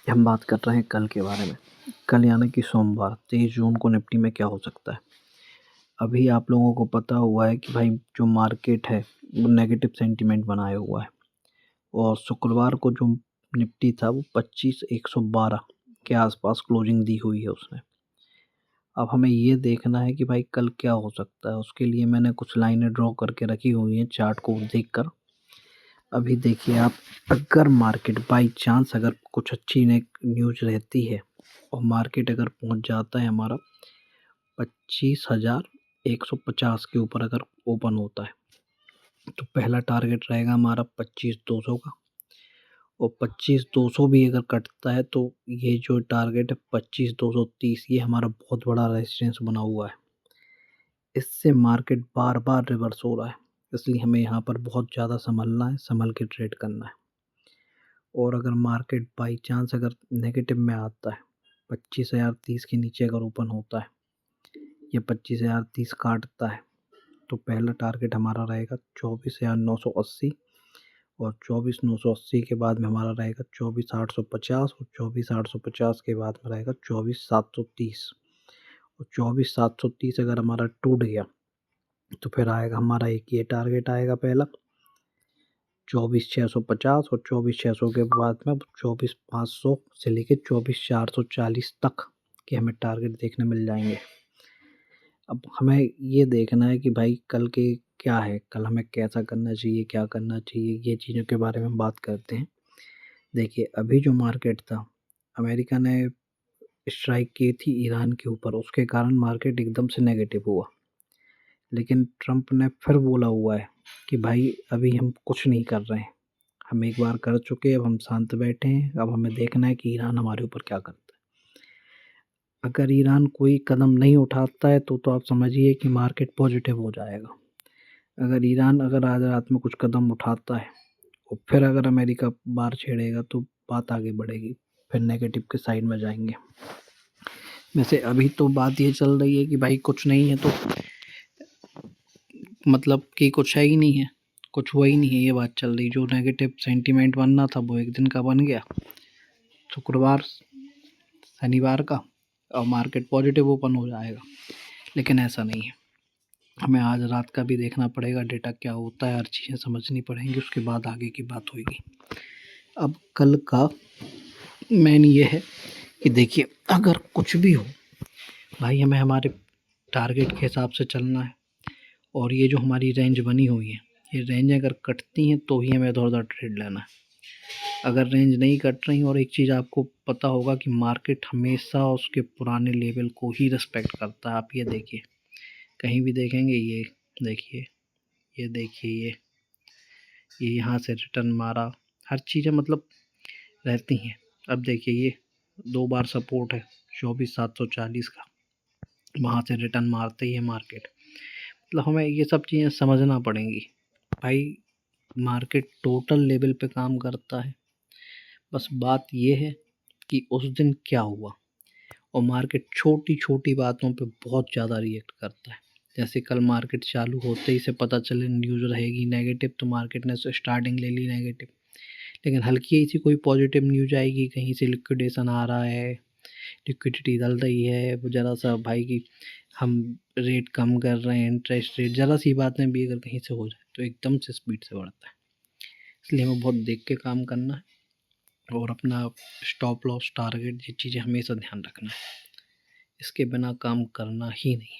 हम बात कर रहे हैं कल के बारे में। कल यानी कि सोमवार 23 जून को निफ्टी में क्या हो सकता है। अभी आप लोगों को पता हुआ है कि भाई जो मार्केट है वो नेगेटिव सेंटीमेंट बनाए हुआ है और शुक्रवार को जो निफ्टी था वो 25,112 के आसपास क्लोजिंग दी हुई है उसने। अब हमें ये देखना है कि भाई कल क्या हो सकता है। उसके लिए मैंने कुछ लाइनें ड्रॉ करके रखी हुई हैं चार्ट को देखकर। अभी देखिए आप, अगर मार्केट बाई चांस अगर कुछ अच्छी न्यूज़ रहती है और मार्केट अगर पहुंच जाता है हमारा 25,150 के ऊपर अगर ओपन होता है तो पहला टारगेट रहेगा हमारा 25,200 का। और 25,200 भी अगर कटता है तो ये जो टारगेट है 25,230 ये हमारा बहुत बड़ा रेजिस्टेंस बना हुआ है। इससे मार्केट बार बार रिवर्स हो रहा है, इसलिए हमें यहाँ पर बहुत ज़्यादा संभलना है, संभल के ट्रेड करना है। और अगर मार्केट बाई चांस अगर नेगेटिव में आता है 25,030 के नीचे अगर ओपन होता है या 25,030 काटता है तो पहला टारगेट हमारा रहेगा 24,980 और 24,980 के बाद में हमारा रहेगा 24,850 और 24,850 के बाद में रहेगा 24,730। और 24,730 अगर हमारा टूट गया तो फिर आएगा हमारा एक ये टारगेट आएगा पहला 24,650 और 24,600 के बाद में 24,500 से लेकर 24,440 तक के हमें टारगेट देखने मिल जाएंगे। अब हमें ये देखना है कि भाई कल के क्या है, कल हमें कैसा करना चाहिए, क्या करना चाहिए, ये चीज़ों के बारे में बात करते हैं। देखिए अभी जो मार्केट था, अमेरिका ने स्ट्राइक की थी ईरान के ऊपर, उसके कारण मार्केट एकदम से नेगेटिव हुआ। लेकिन ट्रंप ने फिर बोला हुआ है कि भाई अभी हम कुछ नहीं कर रहे हैं, हम एक बार कर चुके, अब हम शांत बैठे हैं, अब हमें देखना है कि ईरान हमारे ऊपर क्या करता है। अगर ईरान कोई कदम नहीं उठाता है तो आप समझिए कि मार्केट पॉजिटिव हो जाएगा। अगर ईरान अगर आज रात में कुछ कदम उठाता है और फिर अगर अमेरिका बार छेड़ेगा तो बात आगे बढ़ेगी, फिर नेगेटिव के साइड में जाएंगे। वैसे अभी तो बात ये चल रही है कि भाई कुछ नहीं है, तो मतलब कि कुछ है ही नहीं है, कुछ हुआ ही नहीं है, ये बात चल रही। जो नेगेटिव सेंटीमेंट बनना था वो एक दिन का बन गया, शुक्रवार शनिवार का, और मार्केट पॉजिटिव ओपन हो जाएगा। लेकिन ऐसा नहीं है, हमें आज रात का भी देखना पड़ेगा, डेटा क्या होता है, हर चीज़ें समझनी पड़ेंगी, उसके बाद आगे की बात होगी। अब कल का मेन ये है कि देखिए अगर कुछ भी हो भाई, हमें हमारे टारगेट के हिसाब से चलना है। और ये जो हमारी रेंज बनी हुई है, ये रेंज अगर कटती हैं तो ही हमें इधर उधर ट्रेड लेना है। अगर रेंज नहीं कट रही, और एक चीज़ आपको पता होगा कि मार्केट हमेशा उसके पुराने लेवल को ही रिस्पेक्ट करता है। आप ये देखिए, कहीं भी देखेंगे, ये देखिए, ये देखिए, ये यहाँ से रिटर्न मारा, हर चीज़ें मतलब रहती हैं। अब देखिए ये 2 बार सपोर्ट है 24,740 का, वहाँ से रिटर्न मारते ही है मार्केट। मतलब हमें ये सब चीज़ें समझना पड़ेंगी भाई। मार्केट टोटल लेवल पे काम करता है, बस बात ये है कि उस दिन क्या हुआ। और मार्केट छोटी छोटी बातों पे बहुत ज़्यादा रिएक्ट करता है। जैसे कल मार्केट चालू होते ही से पता चले न्यूज़ रहेगी नेगेटिव, तो मार्केट ने स्टार्टिंग ले ली नेगेटिव। लेकिन हल्की सी कोई पॉजिटिव न्यूज़ आएगी, कहीं से लिक्विडेशन आ रहा है, लिक्विडिटी डल रही है, ज़रा सा भाई की हम रेट कम कर रहे हैं, इंटरेस्ट रेट, ज़रा सी बातें भी अगर कहीं से हो जाए तो एकदम से स्पीड से बढ़ता है। इसलिए हमें बहुत देख के काम करना है और अपना स्टॉप लॉस, टारगेट, ये चीज़ें हमेशा ध्यान रखना है। इसके बिना काम करना ही नहीं।